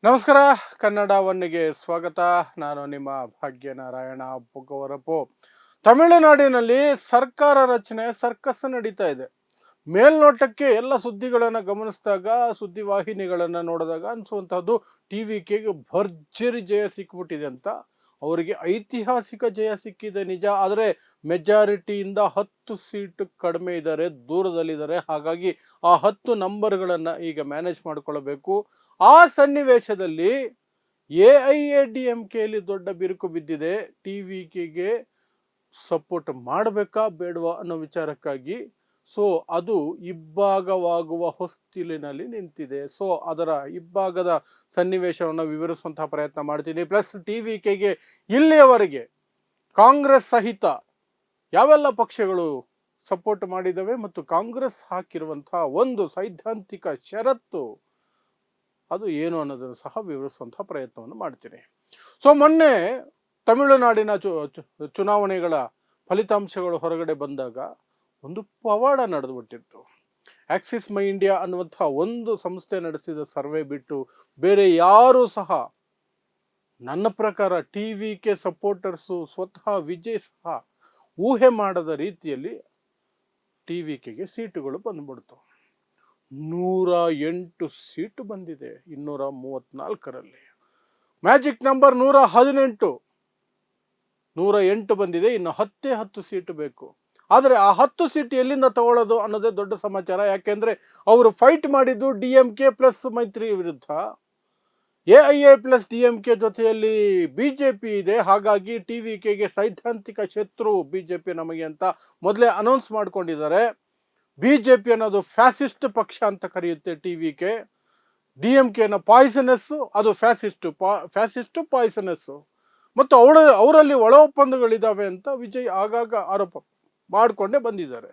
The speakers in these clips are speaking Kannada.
ನಮಸ್ಕಾರ. ಕನ್ನಡ ಒನ್ನಿಗೆ ಸ್ವಾಗತ. ನಾನು ನಿಮ್ಮ ಭಾಗ್ಯನಾರಾಯಣ ಪೊಗವರಪು. ತಮಿಳುನಾಡಿನಲ್ಲಿ ಸರ್ಕಾರ ರಚನೆ ಸರ್ಕಸ್ ನಡೀತಾ ಇದೆ. ಮೇಲ್ನೋಟಕ್ಕೆ ಎಲ್ಲ ಸುದ್ದಿಗಳನ್ನು ಗಮನಿಸಿದಾಗ, ಸುದ್ದಿವಾಹಿನಿಗಳನ್ನು ನೋಡಿದಾಗ ಅನಿಸುವಂತಹದ್ದು ಟಿವಿಕೆಗೆ ಭರ್ಜರಿ ಜಯ ಸಿಕ್ಬಿಟ್ಟಿದೆ ಅಂತ. ಅವರಿಗೆ ಐತಿಹಾಸಿಕ ಜಯ ಸಿಕ್ಕಿದೆ ನಿಜ, ಆದರೆ ಮೆಜಾರಿಟಿಯಿಂದ 10 ಸೀಟ್ ಕಡಿಮೆ ಇದ್ದಾರೆ, ದೂರದಲ್ಲಿದ್ದಾರೆ. ಹಾಗಾಗಿ ಆ 10 ನಂಬರ್ಗಳನ್ನು ಈಗ ಮ್ಯಾನೇಜ್ ಮಾಡಿಕೊಳ್ಳಬೇಕು. ಆ ಸನ್ನಿವೇಶದಲ್ಲಿ ಎಐಎಡಿಎಂಕೆಯಲ್ಲಿ ದೊಡ್ಡ ಬಿರುಕು ಬಿದ್ದಿದೆ. ಟಿವಿಕೆಗೆ ಸಪೋರ್ಟ್ ಮಾಡಬೇಕಾ ಬೇಡವಾ ಅನ್ನೋ ವಿಚಾರಕ್ಕಾಗಿ. ಸೊ ಅದು ಇಬ್ಬಾಗವಾಗುವ ಹೊಸ್ತಿಲಿನಲ್ಲಿ ನಿಂತಿದೆ. ಸೊ ಅದರ ಇಬ್ಬಾಗದ ಸನ್ನಿವೇಶವನ್ನು ವಿವರಿಸುವಂತಹ ಪ್ರಯತ್ನ ಮಾಡ್ತೀನಿ. ಪ್ಲಸ್ ಟಿವಿಕೆಗೆ ಇಲ್ಲಿಯವರೆಗೆ ಕಾಂಗ್ರೆಸ್ ಸಹಿತ ಯಾವೆಲ್ಲ ಪಕ್ಷಗಳು ಸಪೋರ್ಟ್ ಮಾಡಿದವೆ ಮತ್ತು ಕಾಂಗ್ರೆಸ್ ಹಾಕಿರುವಂತಹ ಒಂದು ಸೈದ್ಧಾಂತಿಕ ಷರತ್ತು ಅದು ಏನು ಅನ್ನೋದನ್ನು ಸಹ ವಿವರಿಸುವಂತಹ ಪ್ರಯತ್ನವನ್ನು ಮಾಡ್ತೀನಿ. ಸೊ ಮೊನ್ನೆ ತಮಿಳುನಾಡಿನ ಚುನಾವಣೆಗಳ ಫಲಿತಾಂಶಗಳು ಹೊರಗಡೆ ಬಂದಾಗ ಒಂದು ಪವಾಡ ನಡೆದುಬಿಟ್ಟಿತ್ತು. ಆಕ್ಸಿಸ್ ಮೈ ಇಂಡಿಯಾ ಅನ್ನುವಂತಹ ಒಂದು ಸಂಸ್ಥೆ ನಡೆಸಿದ ಸರ್ವೆ ಬಿಟ್ಟು ಬೇರೆ ಯಾರೂ ಸಹ, ನನ್ನ ಪ್ರಕಾರ ಟಿವಿಕೆ ಸಪೋರ್ಟರ್ಸು ಸ್ವತಃ ವಿಜಯ್ ಸಹ ಊಹೆ ಮಾಡದ ರೀತಿಯಲ್ಲಿ ಟಿವಿಕೆಗೆ ಸೀಟುಗಳು ಬಂದ್ಬಿಡ್ತು. 108 ಸೀಟು ಬಂದಿದೆ 234ರಲ್ಲಿ. ಮ್ಯಾಜಿಕ್ ನಂಬರ್ 118 ಬಂದಿದೆ. ಇನ್ನು 10 ಸೀಟು ಬೇಕು. ಆದರೆ ಆ 10 ಸೀಟ್ ಎಲ್ಲಿಂದ ತಗೊಳ್ಳೋದು ಅನ್ನೋದೇ ದೊಡ್ಡ ಸಮಾಚಾರ. ಯಾಕೆಂದ್ರೆ ಅವರು ಫೈಟ್ ಮಾಡಿದ್ದು ಡಿಎಂಕೆ ಪ್ಲಸ್ ಮೈತ್ರಿ ವಿರುದ್ಧ. ಎಐಎ ಪ್ಲಸ್ ಡಿಎಂಕೆ ಜೊತೆಯಲ್ಲಿ ಬಿಜೆಪಿ ಇದೆ. ಹಾಗಾಗಿ ಟಿವಿಕೆಗೆ ಸೈದ್ಧಾಂತಿಕ ಶತ್ರು ಬಿಜೆಪಿ ನಮಗೆ ಅಂತ ಮೊದಲೇ ಅನೌನ್ಸ್ ಮಾಡ್ಕೊಂಡಿದ್ದಾರೆ. ಬಿಜೆಪಿ ಅನ್ನೋದು ಫ್ಯಾಸಿಸ್ಟ್ ಪಕ್ಷ ಅಂತ ಕರೆಯುತ್ತೆ ಟಿವಿಕೆ. ಡಿಎಂಕೆನ ಪಾಯ್ಸನಸ್ಸು, ಅದು ಫ್ಯಾಸಿಸ್ಟು ಪಾಯ್ಸನಸ್ಸು. ಮತ್ತು ಅವರಲ್ಲಿ ಒಳ ಒಪ್ಪಂದಗಳಿದ್ದಾವೆ ಅಂತ ವಿಜಯ್ ಆಗಾಗ ಆರೋಪ ಮಾಡಿಕೊಂಡೇ ಬಂದಿದ್ದಾರೆ.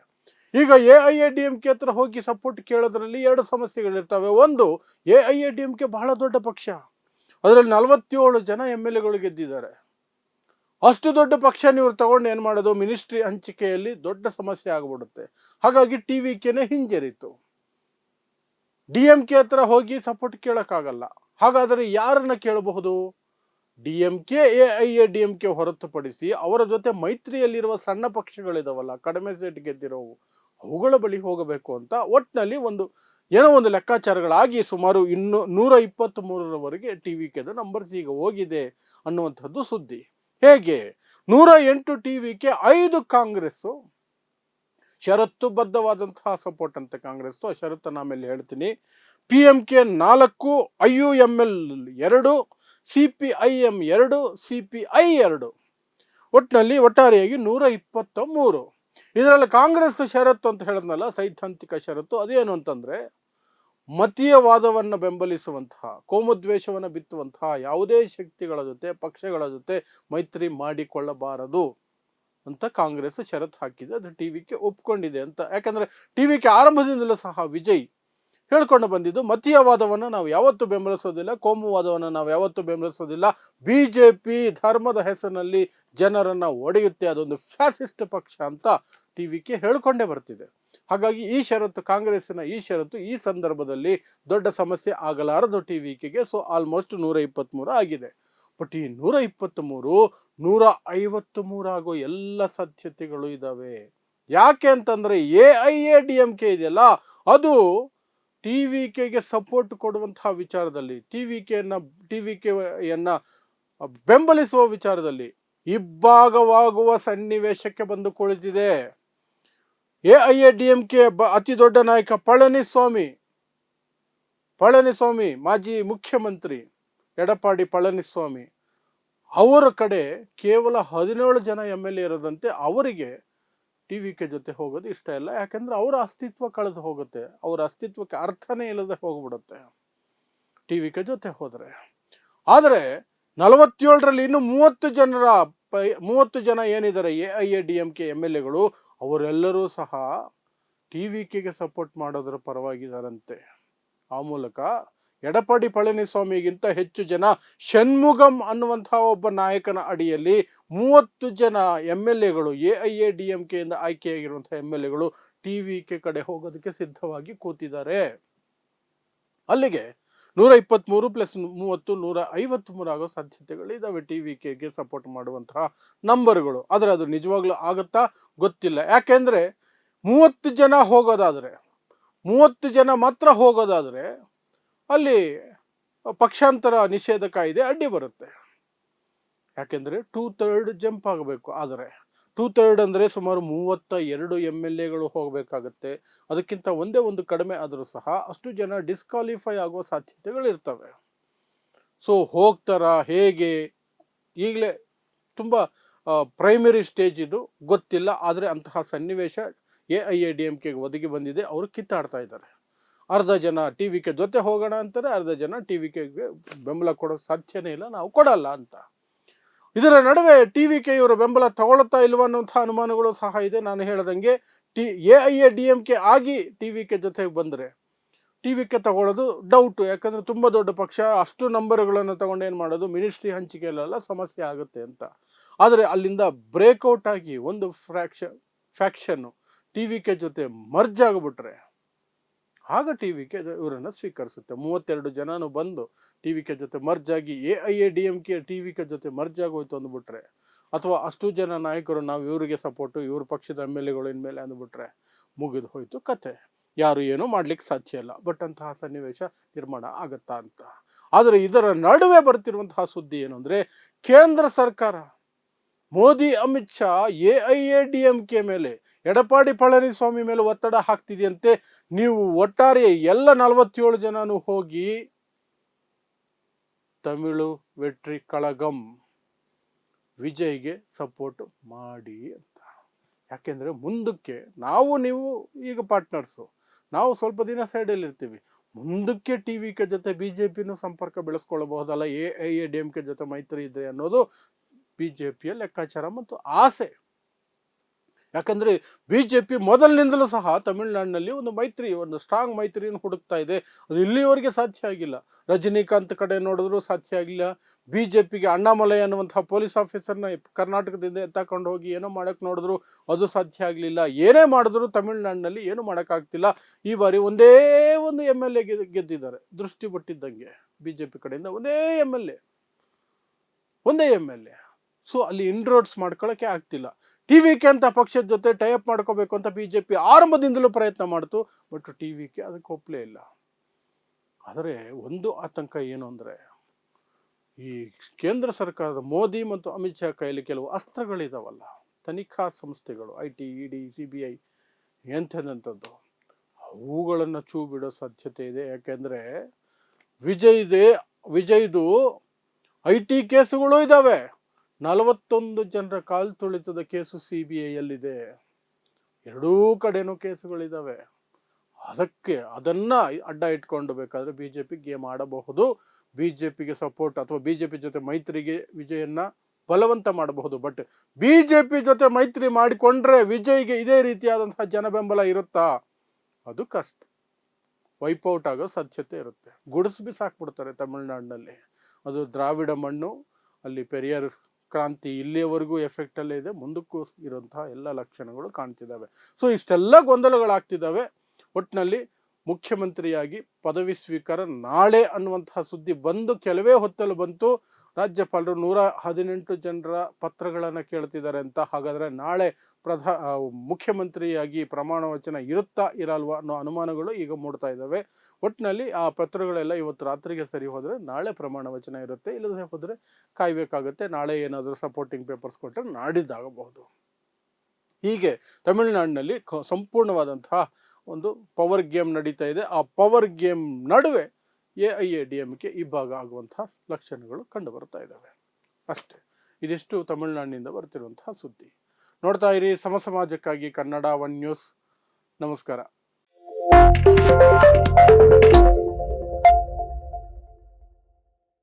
ಈಗ ಎಐಎಡಿಎಂಕೆ ಹತ್ರ ಹೋಗಿ ಸಪೋರ್ಟ್ ಕೇಳೋದ್ರಲ್ಲಿ 2 ಸಮಸ್ಯೆಗಳಿರ್ತವೆ. ಒಂದು, ಎಐಎಡಿಎಂಕೆ ಬಹಳ ದೊಡ್ಡ ಪಕ್ಷ, ಅದರಲ್ಲಿ 47 ಜನ MLAಗಳು ಗೆದ್ದಿದ್ದಾರೆ. ಅಷ್ಟು ದೊಡ್ಡ ಪಕ್ಷ ನೀವು ತಗೊಂಡು ಏನು ಮಾಡೋದು? ಮಿನಿಸ್ಟ್ರಿ ಹಂಚಿಕೆಯಲ್ಲಿ ದೊಡ್ಡ ಸಮಸ್ಯೆ ಆಗ್ಬಿಡುತ್ತೆ. ಹಾಗಾಗಿ ಟಿವಿಕೆನೇ ಹಿಂಜರಿತು. ಡಿಎಂಕೆ ಹತ್ರ ಹೋಗಿ ಸಪೋರ್ಟ್ ಕೇಳಕ್ಕಾಗಲ್ಲ. ಹಾಗಾದರೆ ಯಾರನ್ನ ಕೇಳಬಹುದು? ಡಿಎಂಕೆ ಎಐಎಡಿಎಂಕೆ ಹೊರತುಪಡಿಸಿ ಅವರ ಜೊತೆ ಮೈತ್ರಿಯಲ್ಲಿರುವ ಸಣ್ಣ ಪಕ್ಷಗಳಿದಾವಲ್ಲ, ಕಡಿಮೆ ಸೀಟ್ ಗೆದ್ದಿರೋವು, ಅವುಗಳ ಬಳಿ ಹೋಗಬೇಕು ಅಂತ ಒಟ್ಟಿನಲ್ಲಿ ಏನೋ ಒಂದು ಲೆಕ್ಕಾಚಾರಗಳಾಗಿ ಸುಮಾರು 123ರವರೆಗೆ ಟಿವಿಕೆದು ನಂಬರ್ಸ್ ಈಗ ಹೋಗಿದೆ ಅನ್ನುವಂಥದ್ದು ಸುದ್ದಿ. ಹೇಗೆ? 108 ಟಿವಿಕೆ, 5 ಕಾಂಗ್ರೆಸ್ಸು. ಷರತ್ತುಬದ್ಧವಾದಂತಹ ಸಪೋರ್ಟ್ ಅಂತ ಕಾಂಗ್ರೆಸ್, ಆ ಷರತ್ತನ್ನು ಆಮೇಲೆ ಹೇಳ್ತೀನಿ. PMK 4, IUML 2, CPIM 2, CPI 2, ಒಟ್ಟಾರೆಯಾಗಿ 123. ಇದರಲ್ಲಿ ಕಾಂಗ್ರೆಸ್ ಷರತ್ತು ಅಂತ ಹೇಳಿದ್ನಲ್ಲ, ಸೈದ್ಧಾಂತಿಕ ಷರತ್ತು, ಅದೇನು ಅಂತಂದ್ರೆ ಮತೀಯವಾದವನ್ನು ಬೆಂಬಲಿಸುವಂತಹ, ಕೋಮುದ್ವೇಷವನ್ನು ಬಿತ್ತುವಂತಹ ಯಾವುದೇ ಶಕ್ತಿಗಳ ಜೊತೆ, ಪಕ್ಷಗಳ ಜೊತೆ ಮೈತ್ರಿ ಮಾಡಿಕೊಳ್ಳಬಾರದು ಅಂತ ಕಾಂಗ್ರೆಸ್ ಷರತ್ತು ಹಾಕಿದೆ. ಅದು ಟಿವಿಕೆ ಒಪ್ಕೊಂಡಿದೆ ಅಂತ. ಯಾಕಂದ್ರೆ ಟಿವಿಕೆ ಆರಂಭದಿಂದಲೂ ಸಹ ವಿಜಯ್ ಹೇಳ್ಕೊಂಡು ಬಂದಿದ್ದು, ಮತೀಯವಾದವನ್ನು ನಾವು ಯಾವತ್ತೂ ಬೆಂಬಲಿಸೋದಿಲ್ಲ, ಕೋಮುವಾದವನ್ನು ನಾವು ಯಾವತ್ತೂ ಬೆಂಬಲಿಸೋದಿಲ್ಲ. ಬಿಜೆಪಿ ಧರ್ಮದ ಹೆಸರಿನಲ್ಲಿ ಜನರನ್ನ ಒಡೆಯುತ್ತೆ, ಅದೊಂದು ಫ್ಯಾಸಿಸ್ಟ್ ಪಕ್ಷ ಅಂತ ಟಿವಿಕೆ ಹೇಳ್ಕೊಂಡೇ ಬರ್ತಿದೆ. ಹಾಗಾಗಿ ಈ ಷರತ್ತು, ಕಾಂಗ್ರೆಸ್ಸಿನ ಈ ಷರತ್ತು ಈ ಸಂದರ್ಭದಲ್ಲಿ ದೊಡ್ಡ ಸಮಸ್ಯೆ ಆಗಲಾರದು ಟಿವಿಕೆಗೆ. ಸೊ ಆಲ್ಮೋಸ್ಟ್ 123 ಆಗಿದೆ. ಬಟ್ ಈ 123 153 ಆಗೋ ಎಲ್ಲ ಸಾಧ್ಯತೆಗಳು ಇದಾವೆ. ಯಾಕೆ ಅಂತಂದ್ರೆ ಎಐಎಡಿಎಂಕೆ ಇದೆಯಲ್ಲ, ಅದು ಟಿವಿಕೆಗೆ ಸಪೋರ್ಟ್ ಕೊಡುವಂತಹ ವಿಚಾರದಲ್ಲಿ, ಟಿವಿಕೆಯನ್ನ ಬೆಂಬಲಿಸುವ ವಿಚಾರದಲ್ಲಿ ಇಬ್ಬಾಗವಾಗುವ ಸನ್ನಿವೇಶಕ್ಕೆ ಬಂದು ಕುಳಿತಿದೆ. ಎಐಎಡಿಎಂಕೆ ಅತಿ ದೊಡ್ಡ ನಾಯಕ ಪಳನಿಸ್ವಾಮಿ, ಮಾಜಿ ಮುಖ್ಯಮಂತ್ರಿ ಎಡಪ್ಪಾಡಿ ಪಳನಿಸ್ವಾಮಿ, ಅವರ ಕಡೆ ಕೇವಲ 17 ಜನ MLA ಇರೋದಂತೆ. ಅವರಿಗೆ ಟಿವಿಕೆ ಜೊತೆ ಹೋಗೋದು ಇಷ್ಟ ಇಲ್ಲ. ಯಾಕಂದ್ರೆ ಅವರ ಅಸ್ತಿತ್ವ ಕಳೆದು ಹೋಗುತ್ತೆ, ಅವರ ಅಸ್ತಿತ್ವಕ್ಕೆ ಅರ್ಥನೇ ಇಲ್ಲದೆ ಹೋಗ್ಬಿಡುತ್ತೆ ಟಿವಿಕೆ ಜೊತೆ ಹೋದ್ರೆ. ಆದರೆ 47ರಲ್ಲಿ ಇನ್ನು 30 ಜನ ಏನಿದ್ದಾರೆ ಎಐಎಡಿಎಂಕೆ MLAಗಳು, ಅವರೆಲ್ಲರೂ ಸಹ ಟಿವಿಕೆಗೆ ಸಪೋರ್ಟ್ ಮಾಡೋದರ ಪರವಾಗಿದ್ದಾರಂತೆ. ಆ ಮೂಲಕ ಎಡಪ್ಪಾಡಿ ಪಳನಿಸ್ವಾಮಿಗಿಂತ ಹೆಚ್ಚು ಜನ ಷಣ್ಮುಗಂ ಅನ್ನುವಂತಹ ಒಬ್ಬ ನಾಯಕನ ಅಡಿಯಲ್ಲಿ 30 ಜನ MLAಗಳು, ಎಐಎಡಿಎಂಕೆಯಿಂದ ಆಯ್ಕೆಯಾಗಿರುವಂತಹ MLAಗಳು ಟಿವಿಕೆ ಕಡೆ ಹೋಗೋದಕ್ಕೆ ಸಿದ್ಧವಾಗಿ ಕೂತಿದ್ದಾರೆ. ಅಲ್ಲಿಗೆ 123 + 30 153 ಆಗೋ ಸಾಧ್ಯತೆಗಳಿದ್ದಾವೆ ಟಿ ವಿ ಕೆಗೆ ಸಪೋರ್ಟ್ ಮಾಡುವಂತಹ ನಂಬರ್ಗಳು. ಆದರೆ ಅದು ನಿಜವಾಗ್ಲೂ ಆಗುತ್ತಾ ಗೊತ್ತಿಲ್ಲ. ಯಾಕೆಂದರೆ 30 ಜನ ಹೋಗೋದಾದರೆ 30 ಜನ ಮಾತ್ರ ಹೋಗೋದಾದರೆ ಅಲ್ಲಿ ಪಕ್ಷಾಂತರ ನಿಷೇಧ ಕಾಯ್ದೆ ಅಡ್ಡಿ ಬರುತ್ತೆ. ಯಾಕೆಂದರೆ 2/3 ಜಂಪ್ ಆಗಬೇಕು. ಆದರೆ 2/3 ಅಂದರೆ ಸುಮಾರು 32 MLAಗಳು ಹೋಗಬೇಕಾಗತ್ತೆ. ಅದಕ್ಕಿಂತ ಒಂದೇ ಒಂದು ಕಡಿಮೆ ಆದರೂ ಸಹ ಅಷ್ಟು ಜನ ಡಿಸ್ಕ್ವಾಲಿಫೈ ಆಗೋ ಸಾಧ್ಯತೆಗಳಿರ್ತವೆ. ಸೊ ಹೋಗ್ತಾರಾ ಹೇಗೆ, ಈಗಲೇ ತುಂಬ ಪ್ರೈಮರಿ ಸ್ಟೇಜ್ ಇದು, ಗೊತ್ತಿಲ್ಲ. ಆದರೆ ಅಂತಹ ಸನ್ನಿವೇಶ AIADMKಗೆ ಒದಗಿ ಬಂದಿದೆ. ಅವರು ಕಿತ್ತಾಡ್ತಾ ಇದ್ದಾರೆ. ಅರ್ಧ ಜನ TVK ಜೊತೆ ಹೋಗೋಣ ಅಂತಾರೆ, ಅರ್ಧ ಜನ TVKಗೆ ಬೆಂಬಲ ಕೊಡೋಕೆ ಸಾಧ್ಯನೇ ಇಲ್ಲ, ನಾವು ಕೊಡಲ್ಲ ಅಂತ. ಇದರ ನಡುವೆ TVK ಇವರ ಬೆಂಬಲ ತಗೊಳ್ತಾ ಇಲ್ವ ಅನ್ನುವಂಥ ಅನುಮಾನಗಳು ಸಹ ಇದೆ. ನಾನು ಹೇಳ್ದಂಗೆ AIADMK ಆಗಿ TVK ಜೊತೆಗೆ ಬಂದರೆ TVK ತಗೊಳ್ಳೋದು ಡೌಟು. ಯಾಕಂದರೆ ತುಂಬ ದೊಡ್ಡ ಪಕ್ಷ, ಅಷ್ಟು ನಂಬರ್ಗಳನ್ನು ತಗೊಂಡು ಏನು ಮಾಡೋದು, ಮಿನಿಸ್ಟ್ರಿ ಹಂಚಿಕೆಯಲ್ಲೆಲ್ಲ ಸಮಸ್ಯೆ ಆಗುತ್ತೆ ಅಂತ. ಆದರೆ ಅಲ್ಲಿಂದ ಬ್ರೇಕ್ಔಟ್ ಆಗಿ ಒಂದು ಫ್ಯಾಕ್ಷನ್ನು TVK ಜೊತೆ ಮರ್ಜ್ ಆಗಿಬಿಟ್ರೆ ಆಗ TVK ಇವರನ್ನು ಸ್ವೀಕರಿಸುತ್ತೆ. 32 ಜನನು ಬಂದು TVK ಜೊತೆ ಮರ್ಜ್ ಆಗಿ AIADMK TVK ಜೊತೆ ಮರ್ಜ್ ಆಗೋಯ್ತು ಅಂದ್ಬಿಟ್ರೆ, ಅಥವಾ ಅಷ್ಟು ಜನ ನಾಯಕರು ನಾವು ಇವರಿಗೆ ಸಪೋರ್ಟು, ಇವ್ರ ಪಕ್ಷದ MLAಗಳು ಇನ್ಮೇಲೆ ಅಂದ್ಬಿಟ್ರೆ ಮುಗಿದು ಹೋಯ್ತು ಕತೆ. ಯಾರು ಏನೂ ಮಾಡ್ಲಿಕ್ಕೆ ಸಾಧ್ಯ ಇಲ್ಲ. ಬಟ್ ಅಂತಹ ಸನ್ನಿವೇಶ ನಿರ್ಮಾಣ ಆಗತ್ತಾ ಅಂತ. ಆದರೆ ಇದರ ನಡುವೆ ಬರ್ತಿರುವಂತಹ ಸುದ್ದಿ ಏನು ಅಂದರೆ, ಕೇಂದ್ರ ಸರ್ಕಾರ ಮೋದಿ ಅಮಿತ್ ಶಾ AIADMK ಮೇಲೆ, ಎಡಪ್ಪಾಡಿ ಪಳನಿಸ್ವಾಮಿ ಮೇಲೆ ಒತ್ತಡ ಹಾಕ್ತಿದೆಯಂತೆ. ನೀವು ಒಟ್ಟಾರೆ ಎಲ್ಲ 47 ಜನನು ಹೋಗಿ ತಮಿಳು ವೆಟ್ರಿ ಕಳಗಂ ವಿಜಯ್ಗೆ ಸಪೋರ್ಟ್ ಮಾಡಿ ಅಂತ. ಯಾಕೆಂದರೆ ಮುಂದಕ್ಕೆ ನೀವು ಈಗ ಪಾರ್ಟ್ನರ್ಸು, ನಾವು ಸ್ವಲ್ಪ ದಿನ ಸೈಡಲ್ಲಿ ಇರ್ತೀವಿ. ಮುಂದಕ್ಕೆ TVK ಜೊತೆ BJPನೂ ಸಂಪರ್ಕ ಬೆಳೆಸ್ಕೊಳ್ಬಹುದಲ್ಲ, AIADMK ಜೊತೆ ಮೈತ್ರಿ ಇದೆ ಅನ್ನೋದು BJPಯ ಲೆಕ್ಕಾಚಾರ ಮತ್ತು ಆಸೆ. ಯಾಕಂದರೆ BJP ಮೊದಲಿನಿಂದಲೂ ಸಹ ತಮಿಳುನಾಡಿನಲ್ಲಿ ಒಂದು ಸ್ಟ್ರಾಂಗ್ ಮೈತ್ರಿಯನ್ನು ಹುಡುಕ್ತಾ ಇದೆ. ಅದು ಇಲ್ಲಿವರೆಗೆ ಸಾಧ್ಯ ಆಗಿಲ್ಲ. ರಜನಿಕಾಂತ್ ಕಡೆ ನೋಡಿದ್ರು ಸಾಧ್ಯ ಆಗಿಲ್ಲ. BJPಗೆ ಅಣ್ಣಾಮಲೈ ಅನ್ನುವಂತಹ ಪೊಲೀಸ್ ಆಫೀಸರ್ನ ಕರ್ನಾಟಕದಿಂದ ಎತ್ತಾಕೊಂಡು ಹೋಗಿ ಏನೋ ಮಾಡೋಕ್ಕೆ ನೋಡಿದ್ರು, ಅದು ಸಾಧ್ಯ ಆಗಲಿಲ್ಲ. ಏನೇ ಮಾಡಿದ್ರು ತಮಿಳುನಾಡಿನಲ್ಲಿ ಏನು ಮಾಡೋಕ್ಕಾಗ್ತಿಲ್ಲ. ಈ ಬಾರಿ ಒಂದೇ ಒಂದು MLA ಗೆದ್ದಿದ್ದಾರೆ, ದೃಷ್ಟಿ ಬಿಟ್ಟಿದ್ದಂಗೆ. BJP ಕಡೆಯಿಂದ ಒಂದೇ MLA. ಸೊ ಅಲ್ಲಿ ಇನ್ರೋಡ್ಸ್ ಮಾಡ್ಕೊಳ್ಳೋಕ್ಕೆ ಆಗ್ತಿಲ್ಲ. TVK ಅಂತ ಪಕ್ಷದ ಜೊತೆ ಟೈಅಪ್ ಮಾಡ್ಕೋಬೇಕು ಅಂತ BJP ಆರಂಭದಿಂದಲೂ ಪ್ರಯತ್ನ ಮಾಡ್ತು. ಬಟ್ TVK ಅದಕ್ಕೆ ಒಪ್ಪಲೇ ಇಲ್ಲ. ಆದರೆ ಒಂದು ಆತಂಕ ಏನು ಅಂದರೆ, ಈ ಕೇಂದ್ರ ಸರ್ಕಾರದ ಮೋದಿ ಮತ್ತು ಅಮಿತ್ ಶಾ ಕೈಯಲ್ಲಿ ಕೆಲವು ಅಸ್ತ್ರಗಳಿದಾವಲ್ಲ, ತನಿಖಾ ಸಂಸ್ಥೆಗಳು, IT, ED, CBI ಎಂಥದ್ದು, ಅವುಗಳನ್ನು ಚೂ ಬಿಡೋ ಸಾಧ್ಯತೆ ಇದೆ. ಯಾಕೆಂದರೆ ವಿಜಯ್ದು IT ಕೇಸುಗಳು ಇದ್ದಾವೆ. 41 ಜನರ ಕಾಲ್ ತುಳಿತದ ಕೇಸು CBIಯಲ್ಲಿದೆ. ಎರಡೂ ಕಡೆನೂ ಕೇಸುಗಳಿದ್ದಾವೆ. ಅದನ್ನ ಅಡ್ಡ ಇಟ್ಕೊಂಡು ಬೇಕಾದ್ರೆ BJP ಗೇಮ್ ಆಡಬಹುದು. BJPಗೆ ಸಪೋರ್ಟ್ ಅಥವಾ BJP ಜೊತೆ ಮೈತ್ರಿಗೆ ವಿಜಯನ್ನ ಬಲವಂತ ಮಾಡಬಹುದು. ಬಟ್ BJP ಜೊತೆ ಮೈತ್ರಿ ಮಾಡಿಕೊಂಡ್ರೆ ವಿಜಯ್ಗೆ ಇದೇ ರೀತಿಯಾದಂತಹ ಜನ ಬೆಂಬಲ ಇರುತ್ತಾ? ಅದು ಕಷ್ಟ. ವೈಪೌಟ್ ಆಗೋ ಸಾಧ್ಯತೆ ಇರುತ್ತೆ. ಗುಡಿಸಿ ಬಿಸಾಕ್ಬಿಡ್ತಾರೆ ತಮಿಳುನಾಡಿನಲ್ಲಿ. ಅದು ದ್ರಾವಿಡ ಮಣ್ಣು, ಅಲ್ಲಿ ಪೆರಿಯಾರ್ ಕ್ರಾಂತಿ ಇಲ್ಲಿಯವರೆಗೂ ಎಫೆಕ್ಟ್ ಅಲ್ಲೇ ಇದೆ. ಮುಂದಕ್ಕೂ ಇರುವಂತಹ ಎಲ್ಲ ಲಕ್ಷಣಗಳು ಕಾಣ್ತಿದ್ದಾವೆ. ಸೊ ಇಷ್ಟೆಲ್ಲ ಗೊಂದಲಗಳಾಗ್ತಿದ್ದಾವೆ. ಒಟ್ಟಿನಲ್ಲಿ ಮುಖ್ಯಮಂತ್ರಿಯಾಗಿ ಪದವಿ ಸ್ವೀಕಾರ ನಾಳೆ ಅನ್ನುವಂತಹ ಸುದ್ದಿ ಬಂದು ಕೆಲವೇ ಹೊತ್ತಲ್ಲಿ ಬಂತು. ರಾಜ್ಯಪಾಲರು 118 ಜನರ ಪತ್ರಗಳನ್ನು ಕೇಳ್ತಿದ್ದಾರೆ ಅಂತ. ಹಾಗಾದರೆ ನಾಳೆ ಮುಖ್ಯಮಂತ್ರಿಯಾಗಿ ಪ್ರಮಾಣ ವಚನ ಇರುತ್ತಾ ಇರಲ್ವಾ ಅನ್ನೋ ಅನುಮಾನಗಳು ಈಗ ಮೂಡ್ತಾ ಇದ್ದಾವೆ. ಒಟ್ಟಿನಲ್ಲಿ ಆ ಪತ್ರಗಳೆಲ್ಲ ಇವತ್ತು ರಾತ್ರಿಗೆ ಸರಿ ಹೋದರೆ ನಾಳೆ ಪ್ರಮಾಣ ವಚನ ಇರುತ್ತೆ. ಇಲ್ಲದೆ ಹೋದರೆ ಕಾಯಬೇಕಾಗುತ್ತೆ. ನಾಳೆ ಏನಾದರೂ ಸಪೋರ್ಟಿಂಗ್ ಪೇಪರ್ಸ್ ಕೊಟ್ಟರೆ ನಾಡಿದ್ದಾಗಬಹುದು. ಹೀಗೆ ತಮಿಳುನಾಡಿನಲ್ಲಿ ಸಂಪೂರ್ಣವಾದಂತಹ ಒಂದು ಪವರ್ ಗೇಮ್ ನಡೀತಾ ಇದೆ. ಆ ಪವರ್ ಗೇಮ್ ನಡುವೆ AIADMK ಇಬ್ಬಾಗ ಆಗುವಂತಹ ಲಕ್ಷಣಗಳು ಕಂಡು ಬರ್ತಾ ಇದ್ದಾವೆ. ಅಷ್ಟೇ. ಇದಿಷ್ಟು ತಮಿಳುನಾಡಿನಿಂದ ಬರ್ತಿರುವಂತಹ ಸುದ್ದಿ. ನೋಡ್ತಾ ಇರಿ ಸಮಾಜಕ್ಕಾಗಿ ಕನ್ನಡ 1 ನ್ಯೂಸ್. ನಮಸ್ಕಾರ.